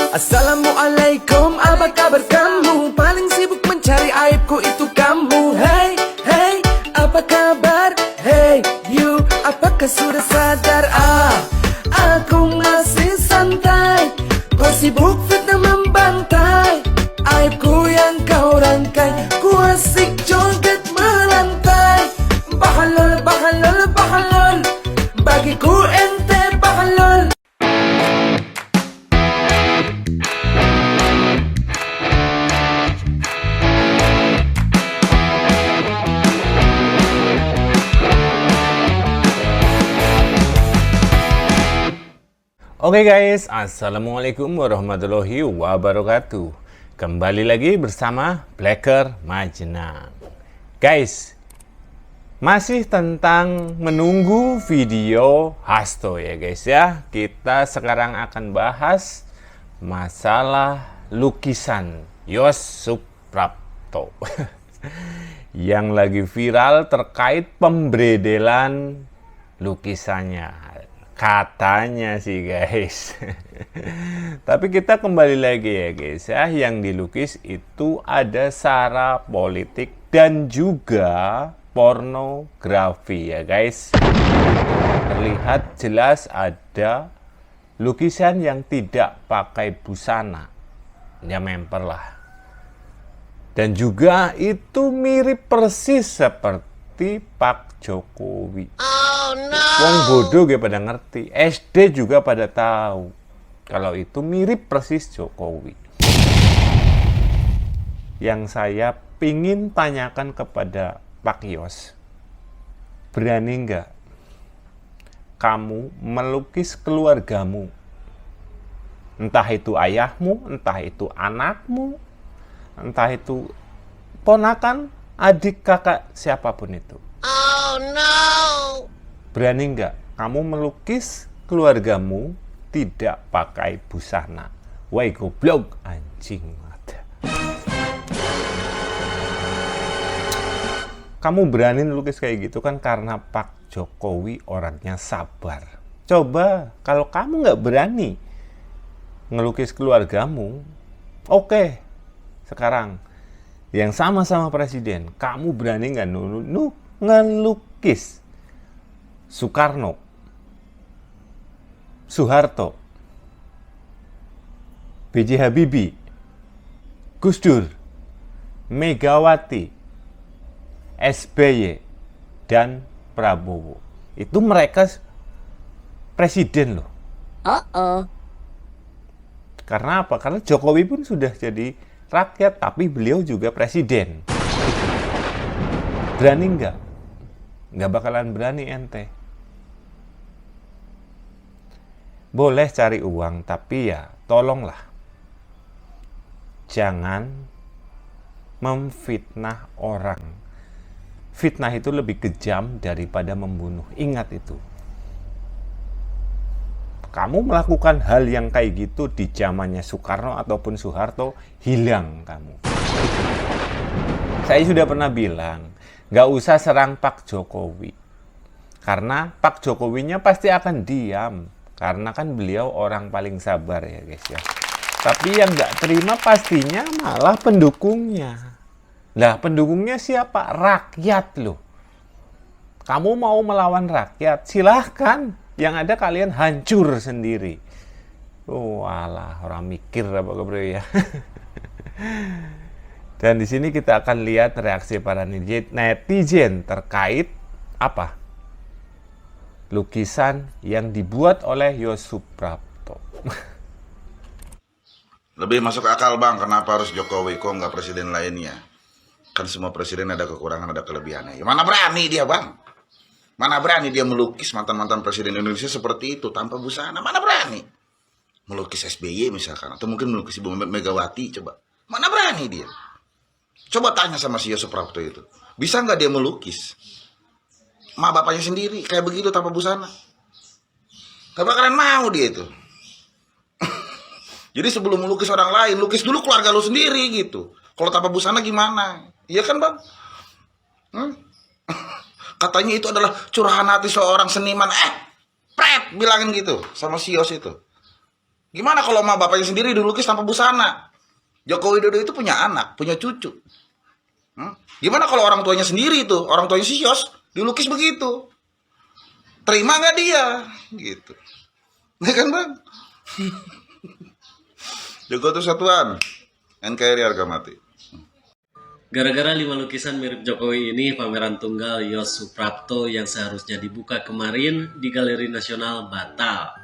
Assalamualaikum, apa kabar kamu? Paling sibuk mencari aibku itu kamu. Hey, hey, apa kabar? Hey, you, apakah sudah sadar? Aku masih santai. Kau sibuk fitnah membantai. Aibku yang kau rangkai. Ku asik joget melantai. Bahalol, bahalol, bahalol. Bagiku ente bahalol. Oke guys, assalamualaikum warahmatullahi wabarakatuh. Kembali lagi bersama Blacker Majenang. Guys, masih tentang menunggu video Hasto ya guys ya. Kita sekarang akan bahas masalah lukisan Yos Suprapto yang lagi viral terkait pemberedelan lukisannya. Katanya sih guys. Tapi kita kembali lagi ya guys ya. Yang dilukis itu ada sara politik dan juga pornografi ya guys. Terlihat jelas ada lukisan yang tidak pakai busana. Ya memper lah. Dan juga itu mirip persis seperti Pak Jokowi. Oh no. Wong bodoh gak pada ngerti, SD juga pada tahu kalau itu mirip persis Jokowi. Yang saya pingin tanyakan kepada Pak Yos, berani nggak kamu melukis keluargamu? Entah itu ayahmu, entah itu anakmu, entah itu ponakan, adik, kakak, siapapun itu. Oh no. Berani nggak kamu melukis keluargamu tidak pakai busana? Woi goblok, anjing mata. Kamu berani melukis kayak gitu kan karena Pak Jokowi orangnya sabar. Coba kalau kamu nggak berani ngelukis keluargamu, oke. Sekarang yang sama-sama presiden, kamu berani nggak ngelukis Soekarno, Soeharto, B.J. Habibie, Gus Dur, Megawati, SBY, dan Prabowo. Itu mereka presiden loh. Karena apa? Karena Jokowi pun sudah jadi rakyat, tapi beliau juga presiden. Berani nggak? Nggak bakalan berani ente. Boleh cari uang, tapi ya tolonglah jangan memfitnah orang. Fitnah itu lebih kejam daripada membunuh. Ingat itu. Kamu melakukan hal yang kayak gitu di zamannya Soekarno ataupun Soeharto, hilang kamu. Saya sudah pernah bilang, nggak usah serang Pak Jokowi. Karena Pak Jokowinya pasti akan diam. Karena kan beliau orang paling sabar ya guys ya. Tapi yang nggak terima pastinya malah pendukungnya. Lah pendukungnya siapa? Rakyat loh. Kamu mau melawan rakyat, silahkan. Yang ada kalian hancur sendiri. Walah, orang mikir apa bro ya. Dan di sini kita akan lihat reaksi para netizen terkait apa? Lukisan yang dibuat oleh Yos Suprapto. Lebih masuk akal bang, kenapa harus Jokowi kok nggak presiden lainnya? Kan semua presiden ada kekurangan, ada kelebihannya. Ya, mana berani dia bang? Mana berani dia melukis mantan-mantan presiden Indonesia seperti itu tanpa busana? Mana berani? Melukis SBY misalkan, atau mungkin melukis Ibu Megawati coba. Mana berani dia? Coba tanya sama si Yos Suprapto itu. Bisa nggak dia melukis mak bapaknya sendiri kayak begitu tanpa busana? Gak bakalan mau dia itu. Jadi sebelum melukis orang lain, lukis dulu keluarga lu sendiri gitu. Kalau tanpa busana gimana? Iya kan bang? Katanya itu adalah curahan hati seorang seniman. Pret bilangin gitu sama si Yos itu. Gimana kalau sama bapaknya sendiri dilukis tanpa busana? Joko Widodo itu punya anak, punya cucu. Gimana kalau orang tuanya sendiri itu, orang tuanya si Yos, dilukis begitu? Terima nggak dia? Gitu. Ya kan bang? Joko itu satuan, NKRI harga mati. Gara-gara 5 lukisan mirip Jokowi ini, pameran tunggal Yos Suprapto yang seharusnya dibuka kemarin di Galeri Nasional batal.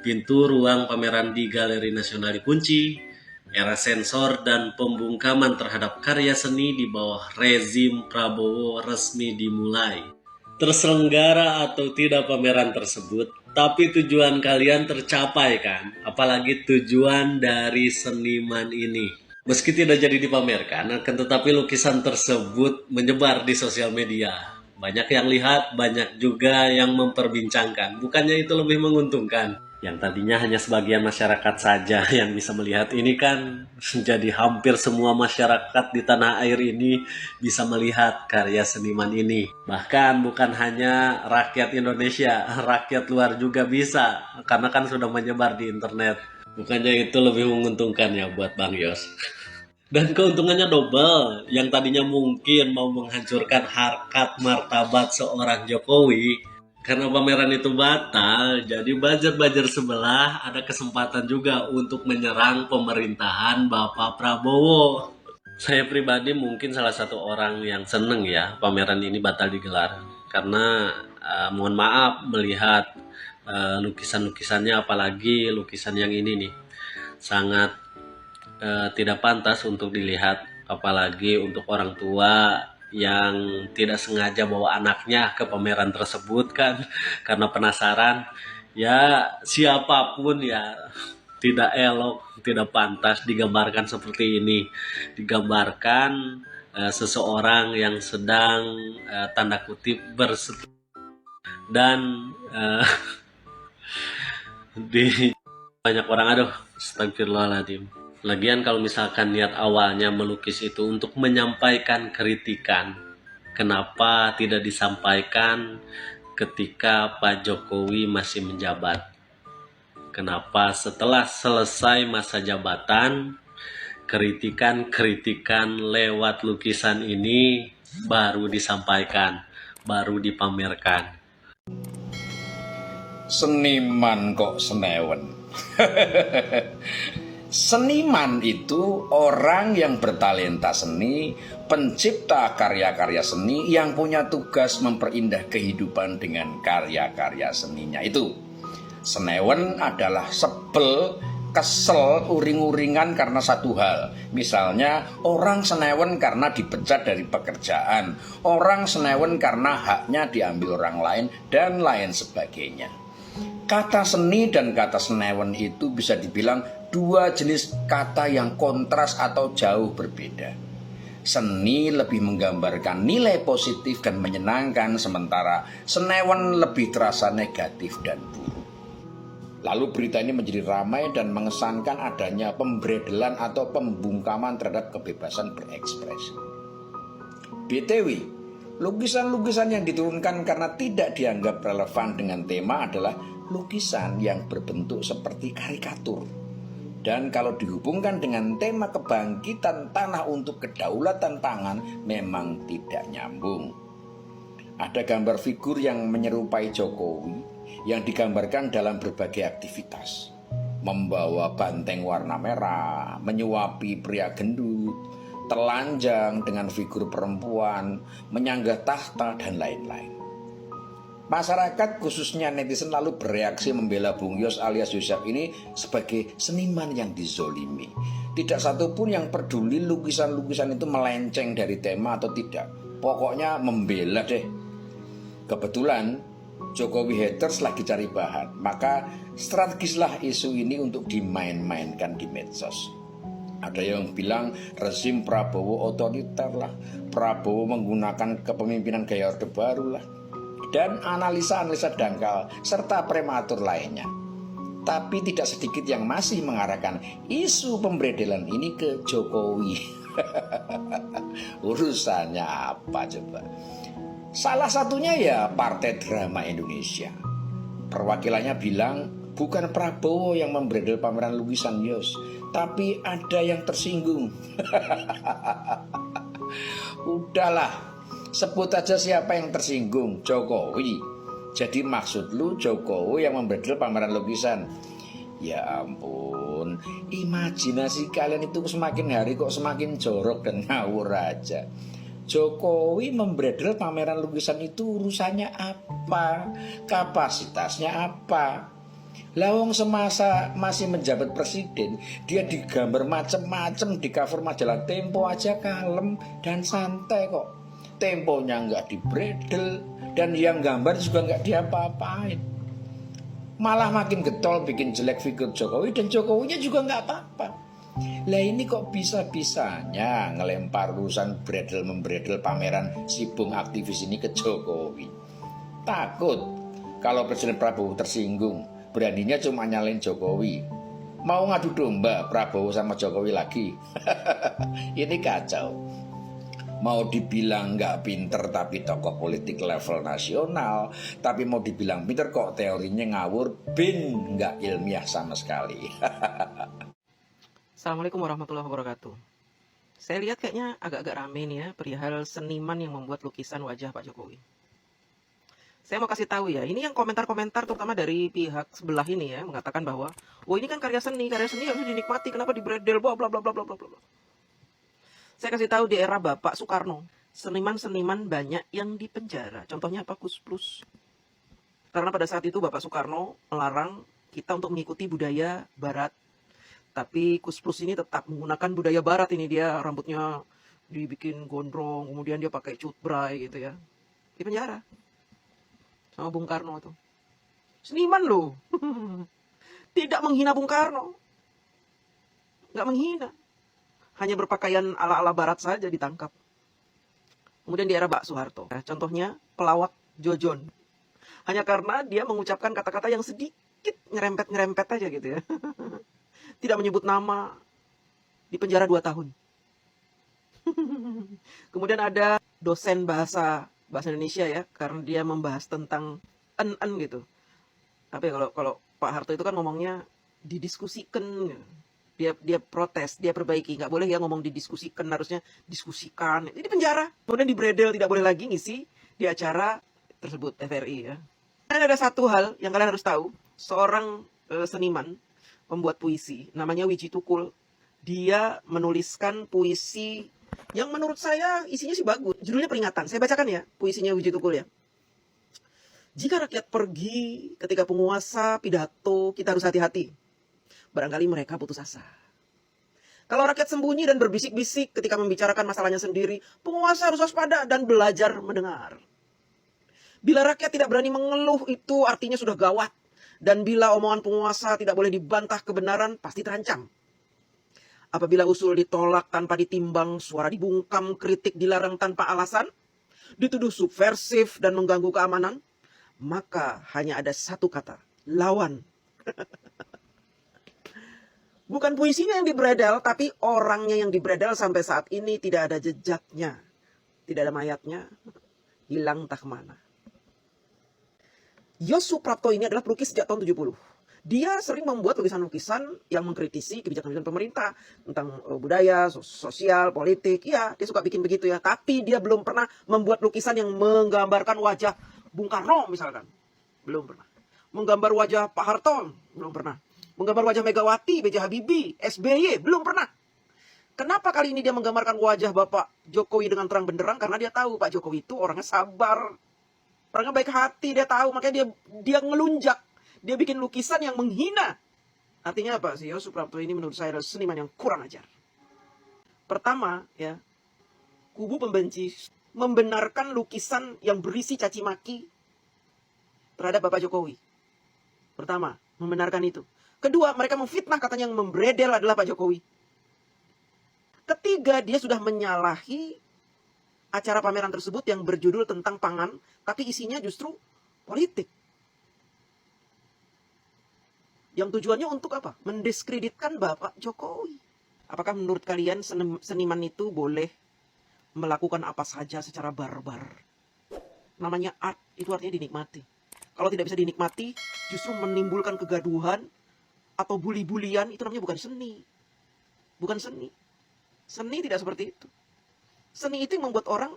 Pintu ruang pameran di Galeri Nasional dikunci, era sensor dan pembungkaman terhadap karya seni di bawah rezim Prabowo resmi dimulai. Terselenggara atau tidak pameran tersebut, tapi tujuan kalian tercapai kan? Apalagi tujuan dari seniman ini. Meski tidak jadi dipamerkan, akan tetapi lukisan tersebut menyebar di sosial media. Banyak yang lihat, banyak juga yang memperbincangkan. Bukannya itu lebih menguntungkan? Yang tadinya hanya sebagian masyarakat saja yang bisa melihat ini kan jadi hampir semua masyarakat di tanah air ini bisa melihat karya seniman ini. Bahkan bukan hanya rakyat Indonesia, rakyat luar juga bisa. Karena kan sudah menyebar di internet. Bukannya itu lebih menguntungkan ya buat Bang Yos? Dan keuntungannya double, yang tadinya mungkin mau menghancurkan harkat martabat seorang Jokowi, karena pameran itu batal, jadi buzzer-buzzer sebelah ada kesempatan juga untuk menyerang pemerintahan Bapak Prabowo. Saya pribadi mungkin salah satu orang yang seneng ya pameran ini batal digelar, karena mohon maaf melihat lukisan-lukisannya, apalagi lukisan yang ini nih, sangat tidak pantas untuk dilihat, apalagi untuk orang tua yang tidak sengaja bawa anaknya ke pameran tersebut kan karena penasaran. Ya siapapun ya tidak elok, tidak pantas digambarkan seperti ini. Digambarkan seseorang yang sedang tanda kutip bersetubuh dan di banyak orang, aduh astagfirullahaladzim. Lagian kalau misalkan niat awalnya melukis itu untuk menyampaikan kritikan, kenapa tidak disampaikan ketika Pak Jokowi masih menjabat? Kenapa setelah selesai masa jabatan, kritikan-kritikan lewat lukisan ini baru disampaikan, baru dipamerkan? Seniman kok senewen. Seniman itu orang yang bertalenta seni, pencipta karya-karya seni yang punya tugas memperindah kehidupan dengan karya-karya seninya itu. Senewen adalah sebel, kesel, uring-uringan karena satu hal. Misalnya orang senewen karena dipecat dari pekerjaan, orang senewen karena haknya diambil orang lain, dan lain sebagainya. Kata seni dan kata senewen itu bisa dibilang dua jenis kata yang kontras atau jauh berbeda. Seni lebih menggambarkan nilai positif dan menyenangkan, sementara senewen lebih terasa negatif dan buruk. Lalu berita ini menjadi ramai dan mengesankan adanya pemberedelan atau pembungkaman terhadap kebebasan berekspresi. BTW, lukisan-lukisan yang diturunkan karena tidak dianggap relevan dengan tema adalah lukisan yang berbentuk seperti karikatur. Dan kalau dihubungkan dengan tema kebangkitan tanah untuk kedaulatan pangan, memang tidak nyambung. Ada gambar figur yang menyerupai Jokowi yang digambarkan dalam berbagai aktivitas. Membawa banteng warna merah, menyuapi pria gendut, telanjang dengan figur perempuan, menyanggah tahta, dan lain-lain. Masyarakat khususnya netizen lalu bereaksi membela Bung Yos alias Yosep ini sebagai seniman yang dizolimi. Tidak satupun yang peduli lukisan-lukisan itu melenceng dari tema atau tidak. Pokoknya membela deh. Kebetulan Jokowi haters lagi cari bahan, maka strategislah isu ini untuk dimain-mainkan di medsos. Ada yang bilang rezim Prabowo otoriter lah, Prabowo menggunakan kepemimpinan gaya Orde Baru lah, dan analisa-analisa dangkal serta prematur lainnya. Tapi tidak sedikit yang masih mengarahkan isu pemberedelan ini ke Jokowi. Urusannya apa coba? Salah satunya ya Partai Drama Indonesia. Perwakilannya bilang Bukan Prabowo yang membredel pameran lukisan Yos, tapi ada yang tersinggung. Udahlah, sebut aja siapa yang tersinggung, Jokowi. Jadi maksud lu Jokowi yang membredel pameran lukisan. Ya ampun, imajinasi kalian itu semakin hari kok semakin jorok dan ngawur aja. Jokowi membredel pameran lukisan itu urusannya apa? Kapasitasnya apa? Lawang semasa masih menjabat presiden, dia digambar macem-macem di cover majalah Tempo aja kalem dan santai kok. Temponya nggak dibredel dan yang gambar juga nggak diapa-apain. Malah makin getol bikin jelek figur Jokowi dan Jokowinya juga nggak apa-apa. Lah ini kok bisa-bisanya ngelempar urusan bredel-membredel pameran sibung aktivis ini ke Jokowi. Takut kalau Presiden Prabowo tersinggung, beraninya cuma nyalain Jokowi. Mau ngadu domba Prabowo sama Jokowi lagi. Ini kacau. Mau dibilang nggak pinter tapi tokoh politik level nasional, tapi mau dibilang pinter kok teorinya ngawur, bin nggak ilmiah sama sekali. Assalamualaikum warahmatullahi wabarakatuh. Saya lihat kayaknya agak-agak rame nih ya perihal seniman yang membuat lukisan wajah Pak Jokowi. Saya mau kasih tahu ya, ini yang komentar-komentar terutama dari pihak sebelah ini ya mengatakan bahwa, oh ini kan karya seni harus dinikmati, kenapa dibredel, bla bla bla bla bla bla. Saya kasih tahu di era Bapak Soekarno, seniman-seniman banyak yang dipenjara. Contohnya apa? Kus Plus. Karena pada saat itu Bapak Soekarno melarang kita untuk mengikuti budaya Barat. Tapi Kus Plus ini tetap menggunakan budaya Barat ini, dia rambutnya dibikin gondrong, kemudian dia pakai cutbray gitu ya. Di penjara. Sama Bung Karno tuh. Seniman loh. Tidak menghina Bung Karno. Nggak menghina. Hanya berpakaian ala-ala Barat saja ditangkap. Kemudian di era Pak Soeharto. Nah, contohnya pelawak Jojon. Hanya karena dia mengucapkan kata-kata yang sedikit nyerempet-nyerempet aja gitu ya. Tidak menyebut nama, di penjara 2 tahun. Kemudian ada dosen bahasa Indonesia ya, karena dia membahas tentang en gitu. Tapi kalau Pak Harto itu kan ngomongnya didiskusikan. Dia protes, dia perbaiki, nggak boleh ya ngomong didiskusikan, harusnya diskusikan. Ini penjara, kemudian dibredel, tidak boleh lagi ngisi di acara tersebut TVRI ya. Dan ada satu hal yang kalian harus tahu, seorang seniman membuat puisi, namanya Wiji Tukul. Dia menuliskan puisi yang menurut saya isinya sih bagus. Judulnya Peringatan. Saya bacakan ya puisinya Wiji Tukul ya. Jika rakyat pergi ketika penguasa pidato, kita harus hati-hati. Barangkali mereka putus asa. Kalau rakyat sembunyi dan berbisik-bisik ketika membicarakan masalahnya sendiri, penguasa harus waspada dan belajar mendengar. Bila rakyat tidak berani mengeluh, itu artinya sudah gawat. Dan bila omongan penguasa tidak boleh dibantah kebenaran, pasti terancam. Apabila usul ditolak tanpa ditimbang, suara dibungkam, kritik dilarang tanpa alasan, dituduh subversif dan mengganggu keamanan, maka hanya ada satu kata, lawan. Bukan puisinya yang dibredel, tapi orangnya yang dibredel sampai saat ini tidak ada jejaknya. Tidak ada mayatnya. Hilang entah kemana. Yos Suprapto ini adalah pelukis sejak tahun 70. Dia sering membuat lukisan-lukisan yang mengkritisi kebijakan-kebijakan pemerintah. Tentang budaya, sosial, politik. Ya, dia suka bikin begitu ya. Tapi dia belum pernah membuat lukisan yang menggambarkan wajah Bung Karno misalkan. Belum pernah. Menggambar wajah Pak Harto. Belum pernah. Menggambar wajah Megawati, B.J. Habibie, SBY, belum pernah. Kenapa kali ini dia menggambarkan wajah Bapak Jokowi dengan terang benderang? Karena dia tahu Pak Jokowi itu orangnya sabar. Orangnya baik hati, dia tahu. Makanya dia ngelunjak. Dia bikin lukisan yang menghina. Artinya apa sih? Yos Suprapto ini menurut saya adalah seniman yang kurang ajar. Pertama, ya, kubu pembenci membenarkan lukisan yang berisi caci maki terhadap Bapak Jokowi. Pertama, membenarkan itu. Kedua, mereka memfitnah katanya yang membredel adalah Pak Jokowi. Ketiga, dia sudah menyalahi acara pameran tersebut yang berjudul tentang pangan, tapi isinya justru politik. Yang tujuannya untuk apa? Mendiskreditkan Bapak Jokowi. Apakah menurut kalian seniman itu boleh melakukan apa saja secara barbar? Namanya art, itu artinya dinikmati. kalau tidak bisa dinikmati, justru menimbulkan kegaduhan atau bully-bulian, itu namanya bukan seni. Bukan seni. Seni tidak seperti itu. Seni itu yang membuat orang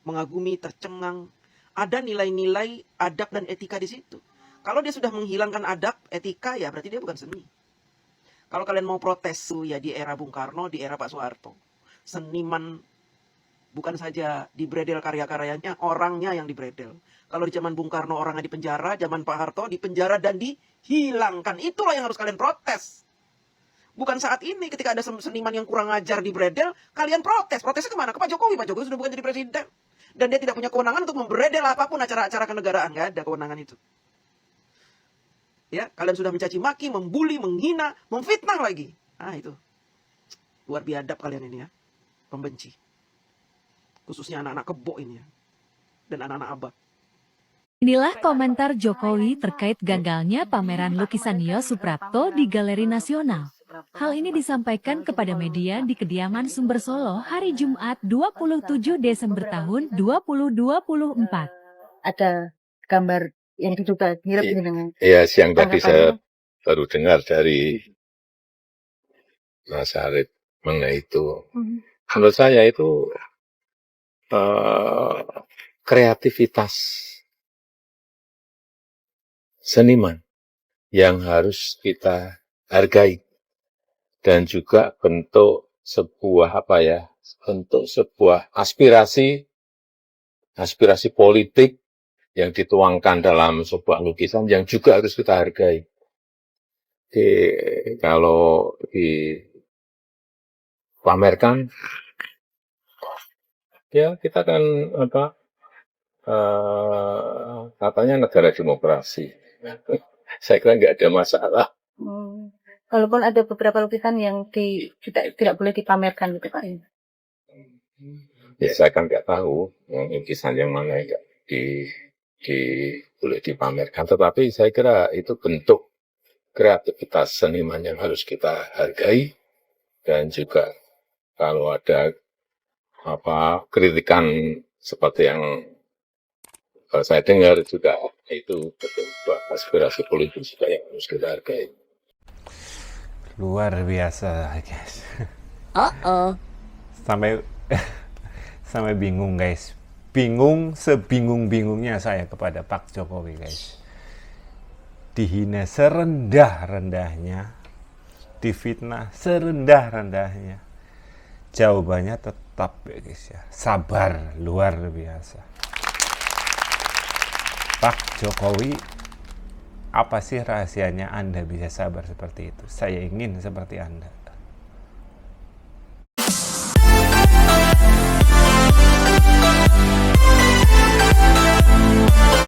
mengagumi, tercengang. Ada nilai-nilai adab dan etika di situ. Kalau dia sudah menghilangkan adab, etika, ya berarti dia bukan seni. Kalau kalian mau protes ya di era Bung Karno, di era Pak Soeharto. Seniman bukan saja dibredel karya-karyanya, orangnya yang dibredel. Kalau di zaman Bung Karno orangnya di penjara, zaman Pak Harto di penjara dan dihilangkan. Itulah yang harus kalian protes. Bukan saat ini ketika ada seniman yang kurang ajar dibredel, kalian protes. Protesnya kemana? Ke Pak Jokowi. Pak Jokowi sudah bukan jadi presiden. Dan dia tidak punya kewenangan untuk membredel apapun acara-acara kenegaraan. Nggak ada kewenangan itu. Ya, kalian sudah mencaci maki, membuli, menghina, memfitnah lagi. Ah, itu. Luar biadab kalian ini ya. Pembenci. Khususnya anak-anak kebo ini ya. Dan anak-anak abad. Inilah komentar Jokowi terkait gagalnya pameran lukisan Yos Suprapto di Galeri Nasional. Hal ini disampaikan kepada media di kediaman Sumber Solo hari Jumat 27 Desember tahun 2024. Ada gambar yang diduga mirip ini dengan Iya, siang tadi saya tanggapannya. baru dengar dari Mas Arif mengenai itu. Menurut saya itu kreativitas seniman yang harus kita hargai dan juga bentuk sebuah bentuk sebuah aspirasi politik yang dituangkan dalam sebuah lukisan yang juga harus kita hargai. Kalau dipamerkan, ya kita kan katanya negara demokrasi. Saya kira nggak ada masalah. Walaupun ada beberapa lukisan yang tidak boleh dipamerkan gitu Pak. Ya saya kan nggak tahu lukisan yang mana yang nggak boleh dipamerkan. Tetapi saya kira itu bentuk kreativitas seniman yang harus kita hargai, dan juga kalau ada kritikan seperti yang saya dengar juga, itu bentuk aspirasi politik juga yang harus kita hargai. Luar biasa, guys. Sampai bingung, guys. Bingung, sebingung-bingungnya saya kepada Pak Jokowi, guys. Dihina serendah-rendahnya, difitnah serendah-rendahnya. Jawabannya tetap, ya guys ya, sabar, luar biasa. Pak Jokowi, apa sih rahasianya Anda bisa sabar seperti itu? Saya ingin seperti Anda.